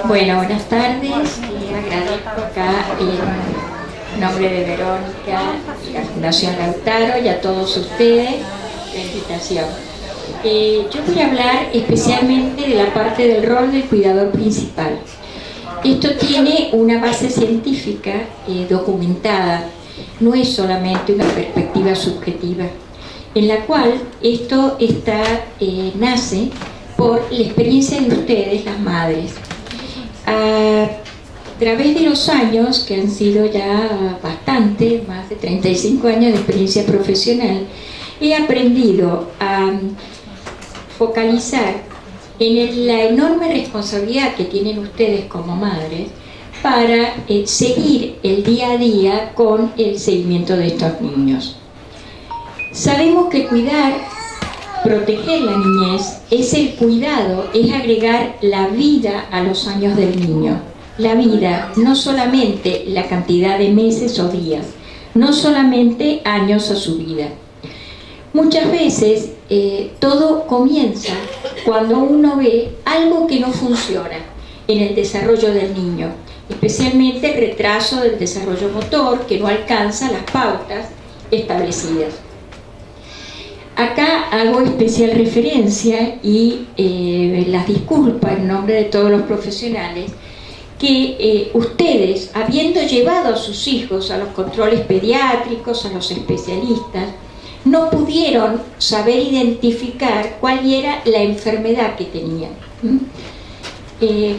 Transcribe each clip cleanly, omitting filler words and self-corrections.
Bueno, buenas tardes. Agradezco acá en nombre de Verónica y la Fundación Lautaro y a todos ustedes la invitación. Yo voy a hablar especialmente de la parte del rol del cuidador principal. Esto tiene una base científica documentada, no es solamente una perspectiva subjetiva, en la cual esto nace por la experiencia de ustedes, las madres. A través de los años, que han sido ya bastante, más de 35 años de experiencia profesional, he aprendido a focalizar en la enorme responsabilidad que tienen ustedes como madres para seguir el día a día con el seguimiento de estos niños. Sabemos que cuidar, proteger la niñez, es el cuidado, es agregar la vida a los años del niño. La vida, no solamente la cantidad de meses o días, no solamente años a su vida. Muchas veces todo comienza cuando uno ve algo que no funciona en el desarrollo del niño, especialmente el retraso del desarrollo motor que no alcanza las pautas establecidas. Acá hago especial referencia y las disculpas en nombre de todos los profesionales que ustedes, habiendo llevado a sus hijos a los controles pediátricos, a los especialistas, no pudieron saber identificar cuál era la enfermedad que tenían.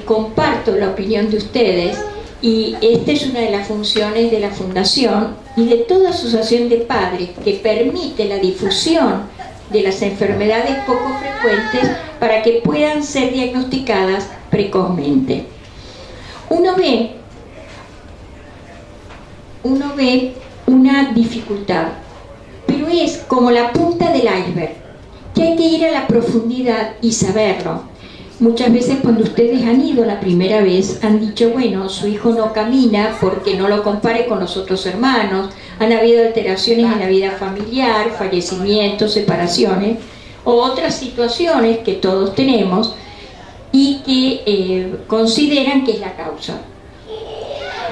Comparto la opinión de ustedes y esta es una de las funciones de la Fundación y de toda asociación de padres que permite la difusión de las enfermedades poco frecuentes para que puedan ser diagnosticadas precozmente. Uno ve una dificultad, pero es como la punta del iceberg, que hay que ir a la profundidad y saberlo. Muchas veces cuando ustedes han ido la primera vez han dicho, bueno, su hijo no camina porque no lo compare con los otros hermanos, han habido alteraciones en la vida familiar, fallecimientos, separaciones o otras situaciones que todos tenemos y que consideran que es la causa.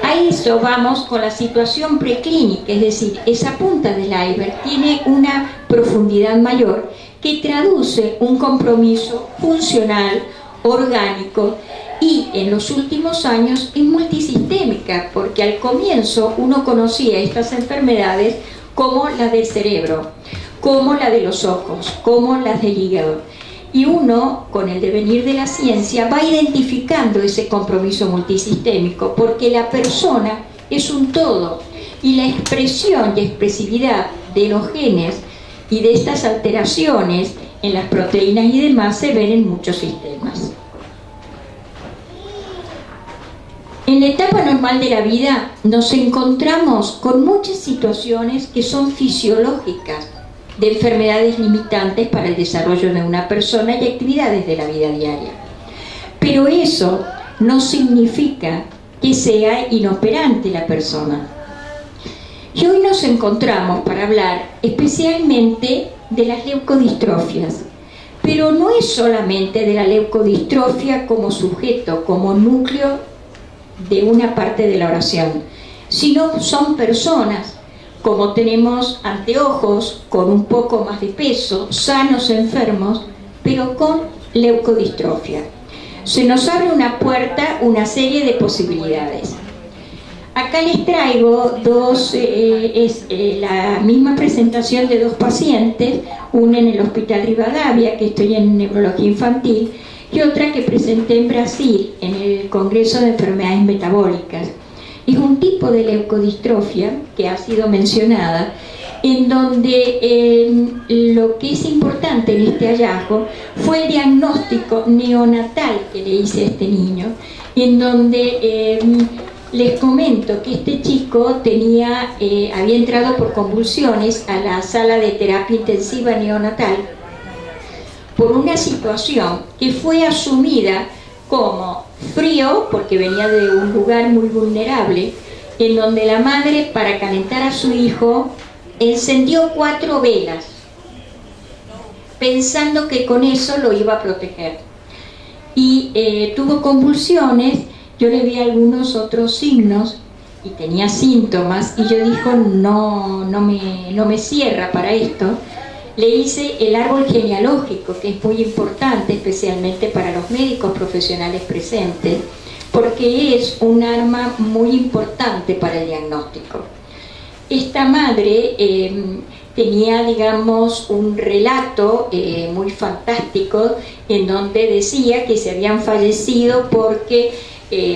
A eso vamos con la situación preclínica, es decir, esa punta del iceberg tiene una profundidad mayor que traduce un compromiso funcional, orgánico y en los últimos años es multisistémica, porque al comienzo uno conocía estas enfermedades como las del cerebro, como la de los ojos, como las del hígado. Y uno, con el devenir de la ciencia, va identificando ese compromiso multisistémico, porque la persona es un todo y la expresión y expresividad de los genes y de estas alteraciones en las proteínas y demás se ven en muchos sistemas. En la etapa normal de la vida nos encontramos con muchas situaciones que son fisiológicas, de enfermedades limitantes para el desarrollo de una persona y actividades de la vida diaria. Pero eso no significa que sea inoperante la persona. Y hoy nos encontramos para hablar especialmente de las leucodistrofias, pero no es solamente de la leucodistrofia como sujeto, como núcleo de una parte de la oración, sino son personas, como tenemos anteojos con un poco más de peso, sanos enfermos, pero con leucodistrofia. Se nos abre una puerta, una serie de posibilidades. Acá les traigo la misma presentación de dos pacientes, una en el Hospital Rivadavia, que estoy en neurología infantil, y otra que presenté en Brasil, en el Congreso de Enfermedades Metabólicas. Es un tipo de leucodistrofia que ha sido mencionada, en donde lo que es importante en este hallazgo fue el diagnóstico neonatal que le hice a este niño, en donde les comento que este chico había entrado por convulsiones a la sala de terapia intensiva neonatal por una situación que fue asumida como frío, porque venía de un lugar muy vulnerable, en donde la madre, para calentar a su hijo, encendió 4 velas, pensando que con eso lo iba a proteger. y tuvo convulsiones. Yo le vi algunos otros signos y tenía síntomas, y yo dije, no me cierra para esto. Le hice el árbol genealógico, que es muy importante, especialmente para los médicos profesionales presentes, porque es un arma muy importante para el diagnóstico. Esta madre tenía, digamos, un relato muy fantástico, en donde decía que se habían fallecido porque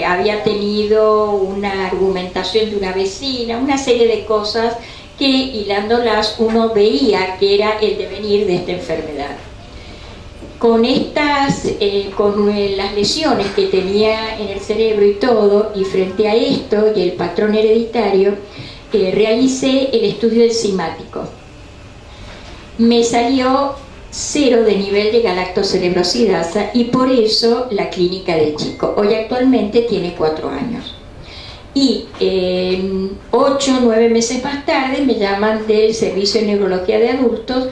había tenido una argumentación de una vecina, una serie de cosas que, hilándolas, uno veía que era el devenir de esta enfermedad. Con las lesiones que tenía en el cerebro y todo, y frente a esto y el patrón hereditario, realicé el estudio enzimático. Me salió 0 de nivel de galactocerebrosidasa, y por eso la clínica del chico. Hoy actualmente tiene 4 años. Y 8 o 9 meses más tarde me llaman del Servicio de Neurología de Adultos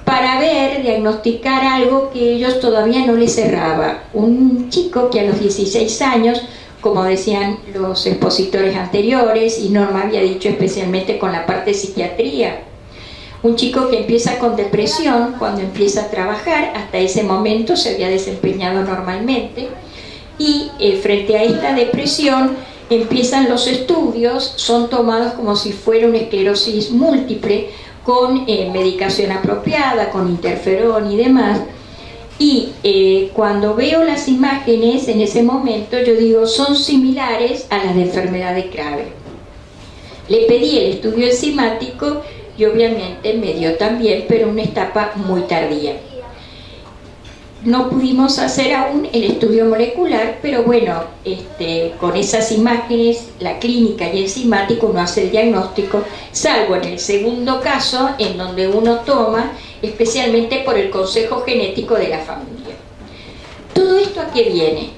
para diagnosticar algo que ellos todavía no les cerraba. Un chico que a los 16 años, como decían los expositores anteriores, y Norma había dicho especialmente con la parte de psiquiatría, un chico que empieza con depresión cuando empieza a trabajar. Hasta ese momento se había desempeñado normalmente, y frente a esta depresión empiezan los estudios, son tomados como si fuera una esclerosis múltiple, con medicación apropiada, con interferón y demás. Y cuando veo las imágenes en ese momento, yo digo, son similares a las de enfermedad de Krabbe. Le pedí el estudio enzimático y obviamente me dio también, pero una etapa muy tardía. No pudimos hacer aún el estudio molecular, pero bueno, con esas imágenes, la clínica y el enzimático, uno hace el diagnóstico, salvo en el segundo caso, en donde uno toma especialmente por el consejo genético de la familia. ¿Todo esto a qué viene?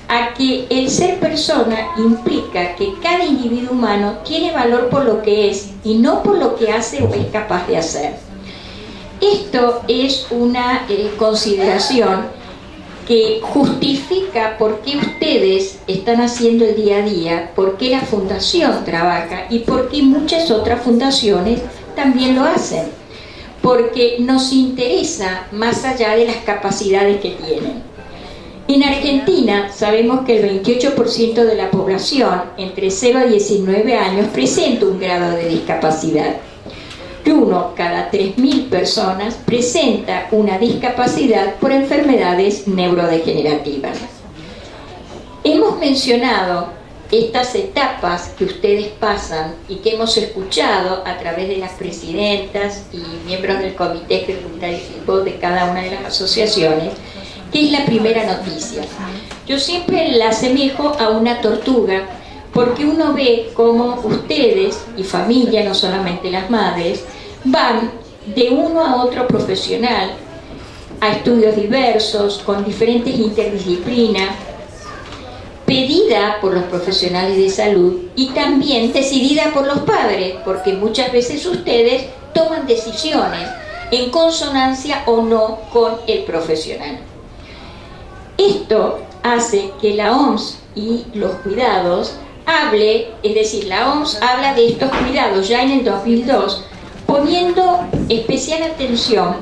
A que el ser persona implica que cada individuo humano tiene valor por lo que es y no por lo que hace o es capaz de hacer. Esto es una consideración que justifica por qué ustedes están haciendo el día a día, por qué la fundación trabaja y por qué muchas otras fundaciones también lo hacen, porque nos interesa más allá de las capacidades que tienen. En Argentina sabemos que el 28% de la población entre 0 a 19 años presenta un grado de discapacidad. Uno cada 3.000 personas presenta una discapacidad por enfermedades neurodegenerativas. Hemos mencionado estas etapas que ustedes pasan y que hemos escuchado a través de las presidentas y miembros del comité ejecutivo de cada una de las asociaciones, que es la primera noticia. Yo siempre la asemejo a una tortuga, porque uno ve cómo ustedes y familia, no solamente las madres, van de uno a otro profesional a estudios diversos, con diferentes interdisciplinas, pedida por los profesionales de salud y también decidida por los padres, porque muchas veces ustedes toman decisiones en consonancia o no con el profesional. Esto hace que la OMS y los cuidados es decir, la OMS habla de estos cuidados ya en el 2002, poniendo especial atención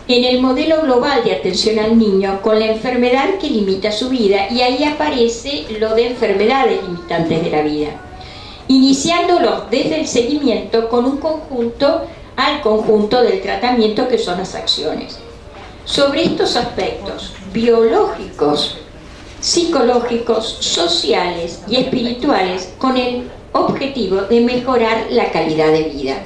en el modelo global de atención al niño con la enfermedad que limita su vida, y ahí aparece lo de enfermedades limitantes de la vida, iniciándolo desde el seguimiento con un conjunto al conjunto del tratamiento, que son las acciones. Sobre estos aspectos biológicos, psicológicos, sociales y espirituales, con el objetivo de mejorar la calidad de vida.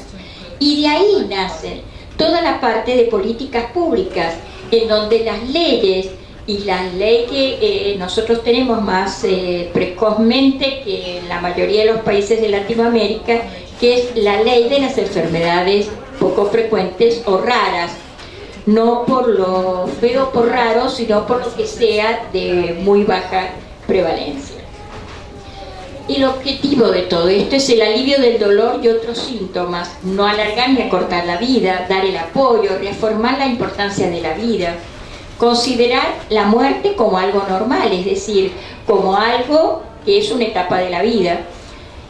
Y de ahí nace toda la parte de políticas públicas, en donde las leyes, y la ley que nosotros tenemos más precozmente que en la mayoría de los países de Latinoamérica, que es la ley de las enfermedades poco frecuentes o raras, no por lo feo por raro, sino por lo que sea de muy baja prevalencia. El objetivo de todo esto es el alivio del dolor y otros síntomas, no alargar ni acortar la vida, dar el apoyo, reafirmar la importancia de la vida, considerar la muerte como algo normal, es decir, como algo que es una etapa de la vida,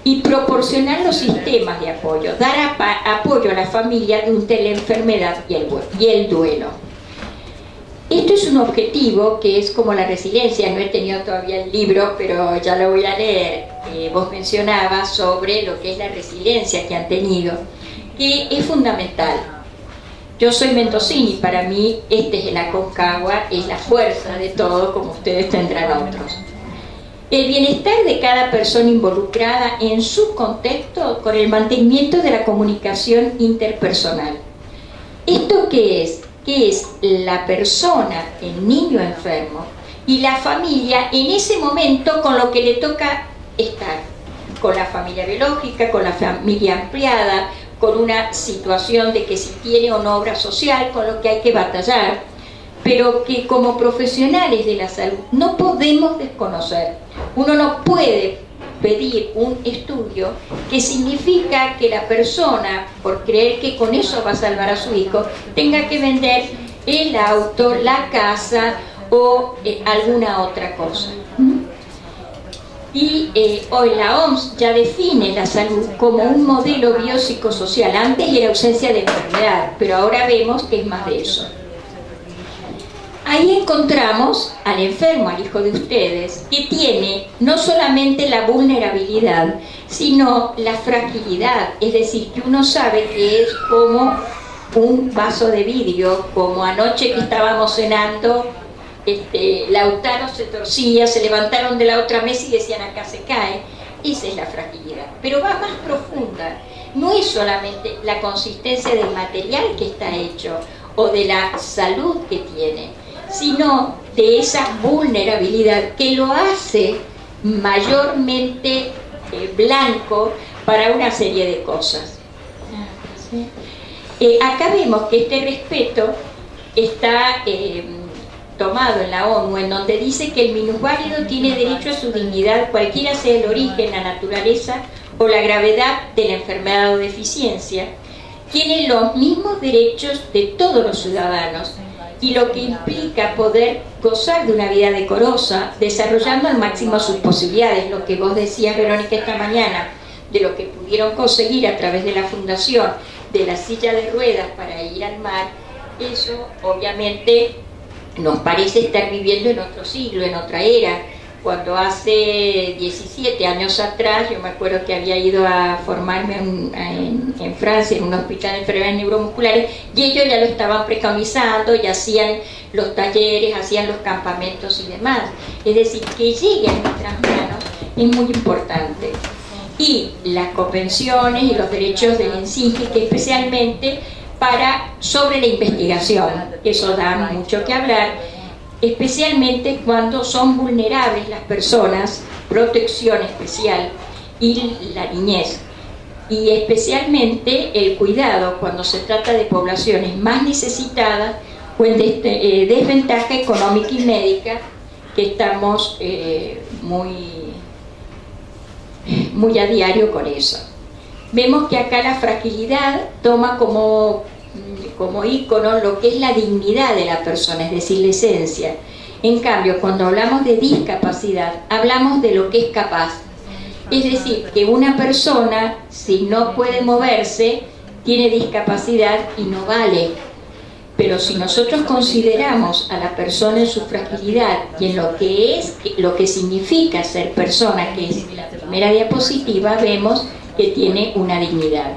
y proporcionar los sistemas de apoyo, dar apoyo a la familia durante la enfermedad y el duelo. Esto es un objetivo que es como la resiliencia. No he tenido todavía el libro, pero ya lo voy a leer. Vos mencionabas sobre lo que es la resiliencia que han tenido, que es fundamental. Yo soy mendocina y para mí este es el Aconcagua, es la fuerza de todo, como ustedes tendrán otros. El bienestar de cada persona involucrada en su contexto con el mantenimiento de la comunicación interpersonal. ¿Esto qué es? Que es la persona, el niño enfermo, y la familia en ese momento con lo que le toca estar, con la familia biológica, con la familia ampliada, con una situación de que si tiene o no obra social, con lo que hay que batallar, pero que como profesionales de la salud no podemos desconocer. Uno no puede pedir un estudio que significa que la persona, por creer que con eso va a salvar a su hijo, tenga que vender el auto, la casa o alguna otra cosa. Y hoy la OMS ya define la salud como un modelo biopsicosocial. Antes era ausencia de enfermedad, pero ahora vemos que es más de eso. Ahí encontramos al enfermo, al hijo de ustedes, que tiene no solamente la vulnerabilidad, sino la fragilidad. Es decir, que uno sabe que es como un vaso de vidrio, como anoche que estábamos cenando, Lautaro se torcía, se levantaron de la otra mesa y decían acá se cae. Esa es la fragilidad, pero va más profunda. No es solamente la consistencia del material que está hecho o de la salud que tiene, sino de esa vulnerabilidad que lo hace mayormente blanco para una serie de cosas. Acá vemos que este respeto está tomado en la ONU, en donde dice que el minusválido tiene derecho a su dignidad, cualquiera sea el origen, la naturaleza o la gravedad de la enfermedad o deficiencia. Tiene los mismos derechos de todos los ciudadanos, y lo que implica poder gozar de una vida decorosa, desarrollando al máximo sus posibilidades, lo que vos decías, Verónica, esta mañana, de lo que pudieron conseguir a través de la fundación, de la silla de ruedas para ir al mar. Eso obviamente nos parece estar viviendo en otro siglo, en otra era. Cuando hace 17 años atrás, yo me acuerdo que había ido a formarme en Francia, en un hospital de enfermedades neuromusculares, y ellos ya lo estaban preconizando y hacían los talleres, hacían los campamentos y demás. Es decir, que llegue a nuestras manos es muy importante. Y las convenciones y los derechos del INSIGE, que especialmente sobre la investigación, que eso da mucho que hablar, especialmente cuando son vulnerables las personas, protección especial, y la niñez, y especialmente el cuidado cuando se trata de poblaciones más necesitadas o en desventaja económica y médica, que estamos muy a diario con eso. Vemos que acá la fragilidad toma como ícono lo que es la dignidad de la persona, es decir, la esencia. En cambio, cuando hablamos de discapacidad, hablamos de lo que es capaz. Es decir, que una persona, si no puede moverse, tiene discapacidad y no vale. Pero si nosotros consideramos a la persona en su fragilidad y en lo que significa ser persona, que es la primera diapositiva, vemos que tiene una dignidad.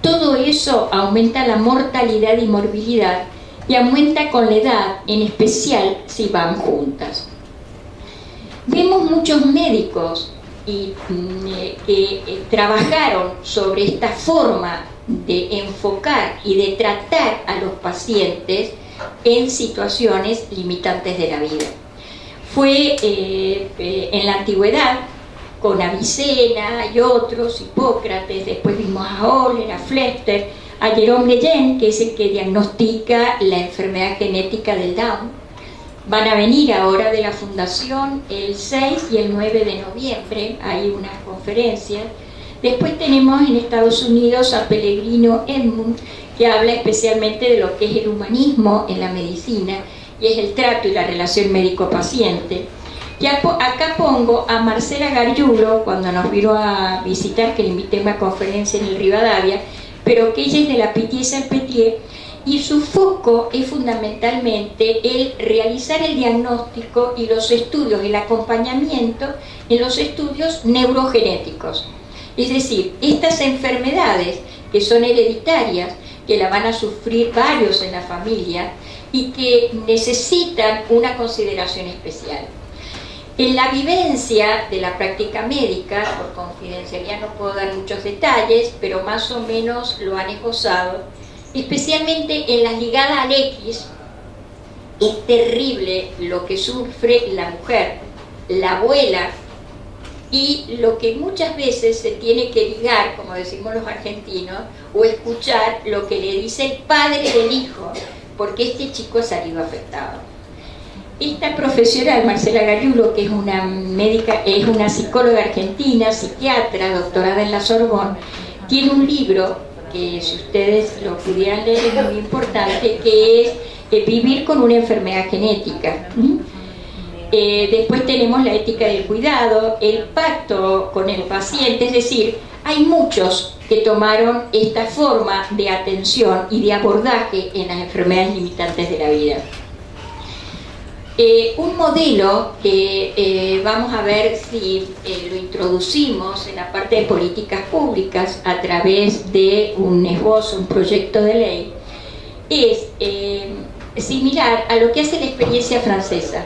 Todo eso aumenta la mortalidad y morbilidad, y aumenta con la edad, en especial si van juntas. Vemos muchos médicos que trabajaron sobre esta forma de enfocar y de tratar a los pacientes en situaciones limitantes de la vida. Fue en la antigüedad, con Avicena y otros, Hipócrates, después vimos a Oller, a Flester, a Jerome Lejeune, que es el que diagnostica la enfermedad genética del Down. Van a venir ahora de la fundación el 6 y el 9 de noviembre, hay unas conferencias. Después tenemos en Estados Unidos a Pellegrino Edmund, que habla especialmente de lo que es el humanismo en la medicina, y es el trato y la relación médico-paciente. Y acá pongo a Marcela Gargiulo, cuando nos vino a visitar, que le invité a una conferencia en el Rivadavia, pero que ella es de la Pitié-Salpêtrière, y su foco es fundamentalmente el realizar el diagnóstico y los estudios, el acompañamiento en los estudios neurogenéticos. Es decir, estas enfermedades que son hereditarias, que la van a sufrir varios en la familia y que necesitan una consideración especial. En la vivencia de la práctica médica, por confidencialidad no puedo dar muchos detalles, pero más o menos lo han esbozado, especialmente en las ligadas al X. Es terrible lo que sufre la mujer, la abuela, y lo que muchas veces se tiene que ligar, como decimos los argentinos, o escuchar lo que le dice el padre del hijo, porque este chico ha salido afectado. Esta profesional, Marcela Gargiulo, que es una médica, es una psicóloga argentina, psiquiatra, doctorada en la Sorbonne, tiene un libro que, si ustedes lo pudieran leer, es muy importante, que es Vivir con una enfermedad genética. Después tenemos la ética del cuidado, el pacto con el paciente, es decir, hay muchos que tomaron esta forma de atención y de abordaje en las enfermedades limitantes de la vida. Un modelo que vamos a ver si lo introducimos en la parte de políticas públicas a través de un esbozo, un proyecto de ley, es similar a lo que hace la experiencia francesa.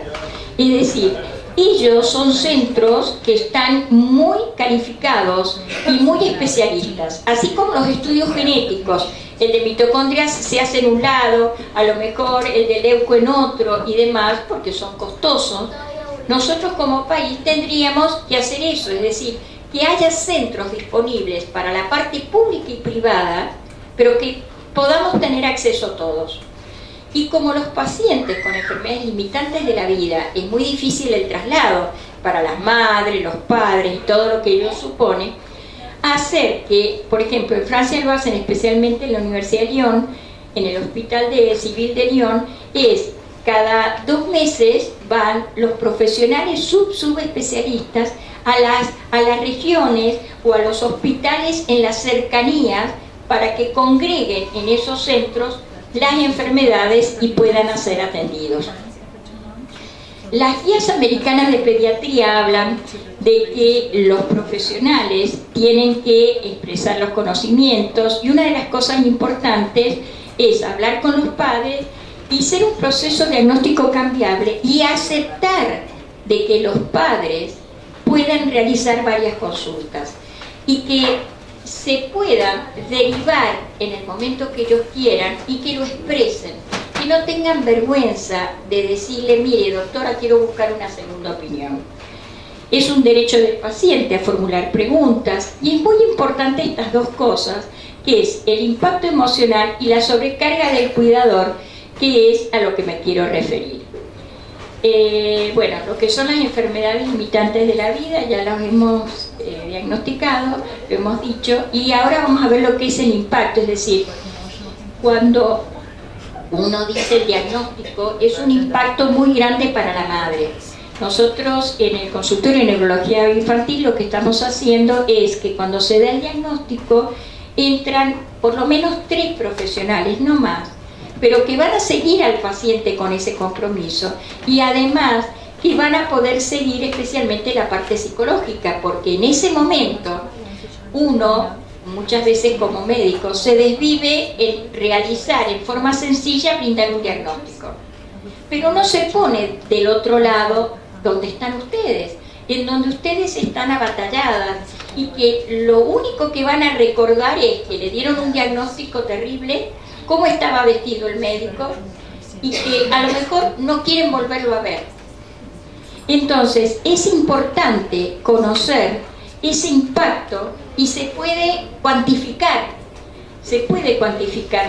Es decir, ellos son centros que están muy calificados y muy especialistas, así como los estudios genéticos. El de mitocondrias se hace en un lado, a lo mejor el de leuco en otro y demás, porque son costosos. Nosotros como país tendríamos que hacer eso, es decir, que haya centros disponibles para la parte pública y privada, pero que podamos tener acceso todos. Y como los pacientes con enfermedades limitantes de la vida es muy difícil el traslado para las madres, los padres y todo lo que ello supone, hacer que, por ejemplo, en Francia lo hacen especialmente en la Universidad de Lyon, en el Hospital Civil de Lyon, es cada 2 meses van los profesionales subespecialistas a las regiones o a los hospitales en las cercanías para que congreguen en esos centros las enfermedades y puedan ser atendidos. Las guías americanas de pediatría hablan de que los profesionales tienen que expresar los conocimientos y una de las cosas importantes es hablar con los padres y ser un proceso diagnóstico cambiable y aceptar de que los padres puedan realizar varias consultas y que se puedan derivar en el momento que ellos quieran y que lo expresen, que no tengan vergüenza de decirle, mire doctora, quiero buscar una segunda opinión. Es un derecho del paciente a formular preguntas y es muy importante estas dos cosas, que es el impacto emocional y la sobrecarga del cuidador, que es a lo que me quiero referir. Bueno, lo que son las enfermedades limitantes de la vida ya las hemos diagnosticado, lo hemos dicho, y ahora vamos a ver lo que es el impacto, es decir, cuando uno dice el diagnóstico es un impacto muy grande para la madre. Nosotros en el consultorio de neurología infantil lo que estamos haciendo es que cuando se da el diagnóstico entran por lo menos 3 profesionales, no más, pero que van a seguir al paciente con ese compromiso y además que van a poder seguir especialmente la parte psicológica, porque en ese momento uno, muchas veces como médico, se desvive en realizar en forma sencilla, brindar un diagnóstico, pero no se pone del otro lado donde están ustedes, en donde ustedes están abatalladas y que lo único que van a recordar es que le dieron un diagnóstico terrible, cómo estaba vestido el médico y que a lo mejor no quieren volverlo a ver. Entonces es importante conocer ese impacto y se puede cuantificar.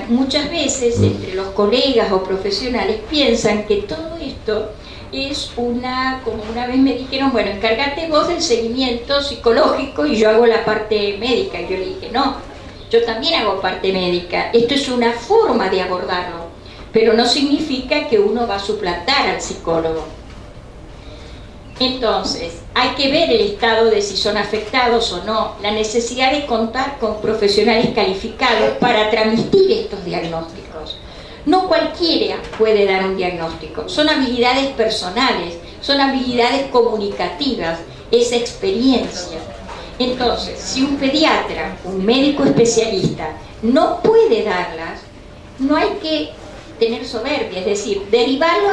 Muchas veces entre los colegas o profesionales piensan que todo esto es como una vez me dijeron, bueno, encárgate vos del seguimiento psicológico y yo hago la parte médica. Y yo le dije, no, yo también hago parte médica, esto es una forma de abordarlo, pero no significa que uno va a suplantar al psicólogo. Entonces, hay que ver el estado de si son afectados o no, la necesidad de contar con profesionales calificados para transmitir estos diagnósticos. No cualquiera puede dar un diagnóstico, son habilidades personales, son habilidades comunicativas, es experiencia. Entonces, si un pediatra, un médico especialista, no puede darlas, no hay que tener soberbia, es decir, derivarlo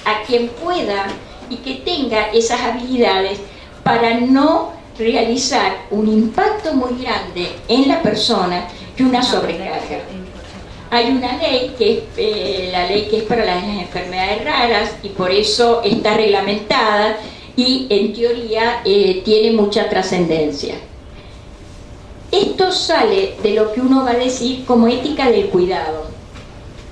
a quien pueda y que tenga esas habilidades para no realizar un impacto muy grande en la persona y una sobrecarga. Hay una ley que es la ley que es para las enfermedades raras y por eso está reglamentada y en teoría tiene mucha trascendencia. Esto sale de lo que uno va a decir como ética del cuidado.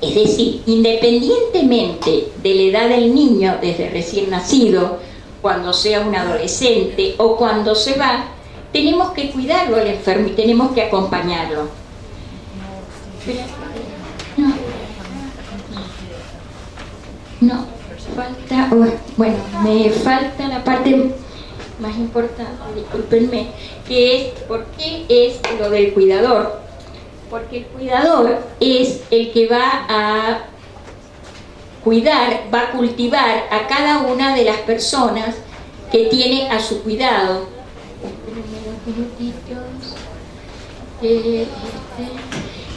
Es decir, independientemente de la edad del niño, desde recién nacido, cuando sea un adolescente o cuando se va, tenemos que cuidarlo al enfermo y tenemos que acompañarlo. No, falta, bueno, me falta la parte más importante, discúlpenme, que es ¿por qué es lo del cuidador? Porque el cuidador es el que va a cuidar, va a cultivar a cada una de las personas que tiene a su cuidado.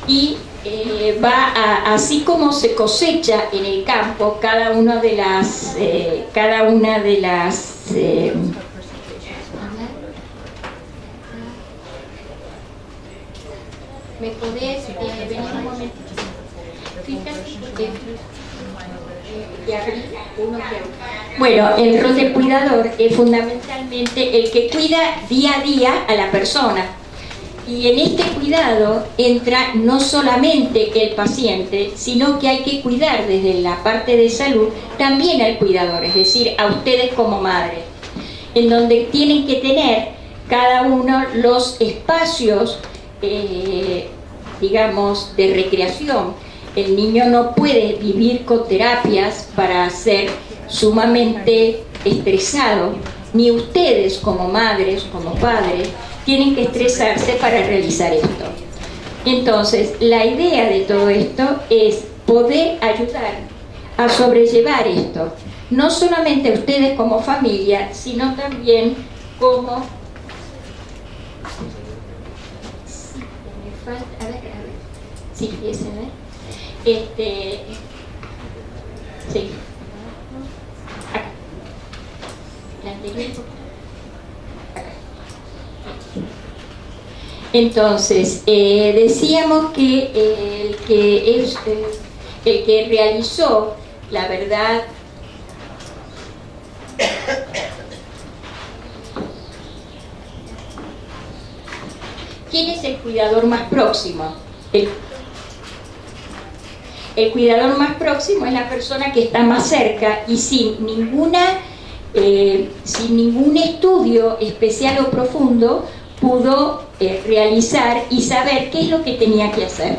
Y así como se cosecha en el campo cada una de las ¿me podés venir un momento? Fíjate bueno, el rol del cuidador es fundamentalmente el que cuida día a día a la persona. Y en este cuidado entra no solamente el paciente, sino que hay que cuidar desde la parte de salud también al cuidador, es decir, a ustedes como madres, en donde tienen que tener cada uno los espacios digamos, de recreación. El niño no puede vivir con terapias para ser sumamente estresado, ni ustedes como madres, como padres, tienen que estresarse para realizar esto. Entonces, la idea de todo esto es poder ayudar a sobrellevar esto, no solamente a ustedes como familia, sino también como... A ver, sí, ese, a ver. Sí. Acá. La anterior. Acá. Entonces, decíamos que el que realizó, la verdad, ¿quién es el cuidador más próximo? El cuidador más próximo es la persona que está más cerca y sin ningún estudio especial o profundo pudo realizar y saber qué es lo que tenía que hacer.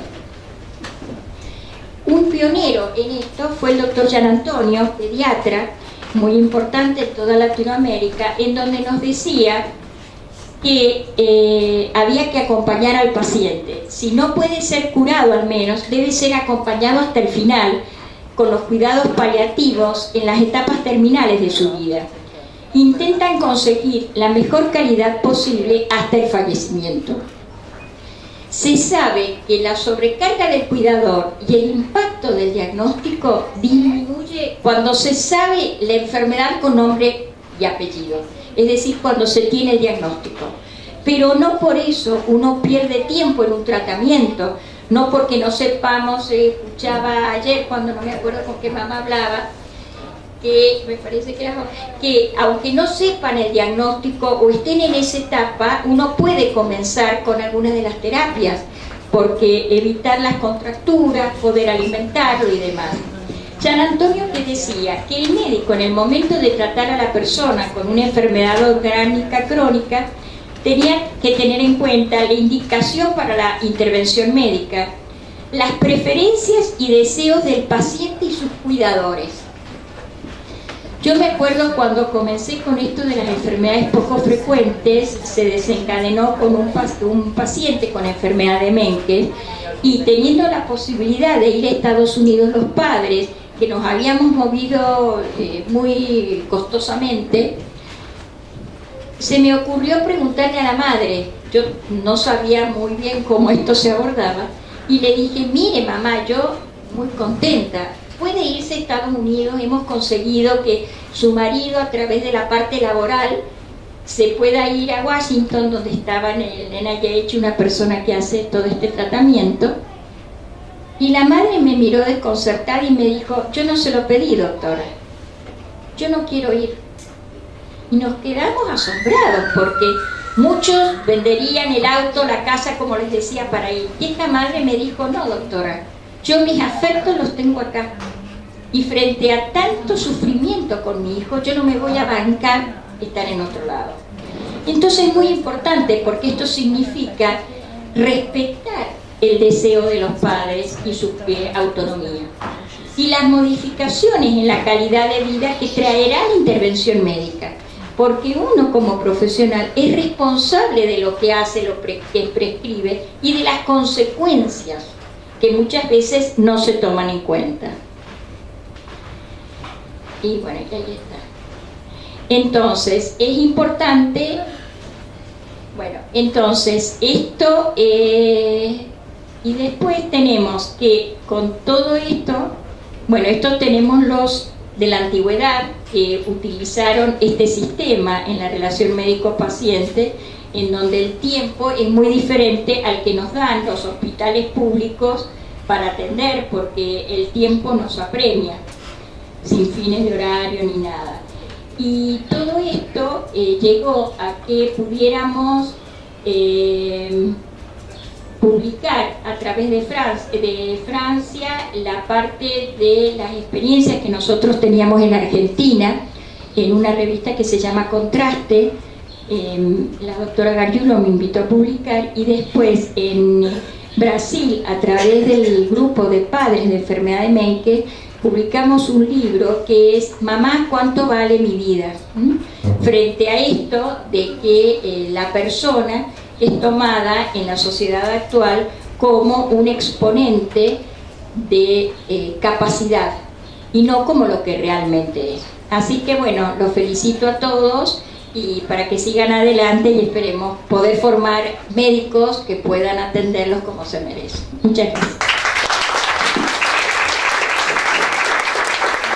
Un pionero en esto fue el doctor Gian Antonio, pediatra, muy importante en toda Latinoamérica, en donde nos decía que había que acompañar al paciente. Si no puede ser curado al menos, debe ser acompañado hasta el final, con los cuidados paliativos en las etapas terminales de su vida. Intentan conseguir la mejor calidad posible hasta el fallecimiento. Se sabe que la sobrecarga del cuidador y el impacto del diagnóstico disminuye cuando se sabe la enfermedad con nombre y apellido, es decir, cuando se tiene el diagnóstico. Pero no por eso uno pierde tiempo en un tratamiento, no porque no sepamos, escuchaba ayer cuando no me acuerdo con qué mamá hablaba, que me parece que aunque no sepan el diagnóstico o estén en esa etapa, uno puede comenzar con algunas de las terapias, porque evitar las contracturas, poder alimentarlo y demás. Gian Antonio que decía que el médico en el momento de tratar a la persona con una enfermedad orgánica crónica tenía que tener en cuenta la indicación para la intervención médica, las preferencias y deseos del paciente y sus cuidadores. Yo me acuerdo cuando comencé con esto de las enfermedades poco frecuentes, se desencadenó con un paciente con enfermedad de Menkes, y teniendo la posibilidad de ir a Estados Unidos los padres, que nos habíamos movido muy costosamente, se me ocurrió preguntarle a la madre. Yo no sabía muy bien cómo esto se abordaba, y le dije: mire mamá, yo muy contenta, puede irse a Estados Unidos, hemos conseguido que su marido, a través de la parte laboral, se pueda ir a Washington, donde estaba en el NIH una persona que hace todo este tratamiento. Y la madre me miró desconcertada y me dijo: yo no se lo pedí, doctora, yo no quiero ir. Y nos quedamos asombrados, porque muchos venderían el auto, la casa, como les decía, para ir. Y esta madre me dijo: no, doctora, yo mis afectos los tengo acá, y frente a tanto sufrimiento con mi hijo, yo no me voy a bancar estar en otro lado. Entonces es muy importante, porque esto significa respetar el deseo de los padres y su autonomía, y las modificaciones en la calidad de vida que traerá la intervención médica, porque uno como profesional es responsable de lo que hace, que prescribe, y de las consecuencias que muchas veces no se toman en cuenta. Y bueno, ahí está. Entonces, es importante, bueno, entonces esto, y después tenemos que con todo esto, bueno, esto tenemos los de la antigüedad que utilizaron este sistema en la relación médico-paciente, en donde el tiempo es muy diferente al que nos dan los hospitales públicos para atender, porque el tiempo nos apremia, sin fines de horario ni nada. Y todo esto llegó a que pudiéramos publicar a través de Francia la parte de las experiencias que nosotros teníamos en Argentina, en una revista que se llama Contraste. La doctora Gargiulo me invitó a publicar, y después en Brasil, a través del grupo de padres de enfermedad de Menkes, publicamos un libro que es Mamá, ¿cuánto vale mi vida? Frente a esto de que la persona es tomada en la sociedad actual como un exponente de capacidad, y no como lo que realmente es. Así que bueno, los felicito a todos, y para que sigan adelante, y esperemos poder formar médicos que puedan atenderlos como se merecen. Muchas gracias.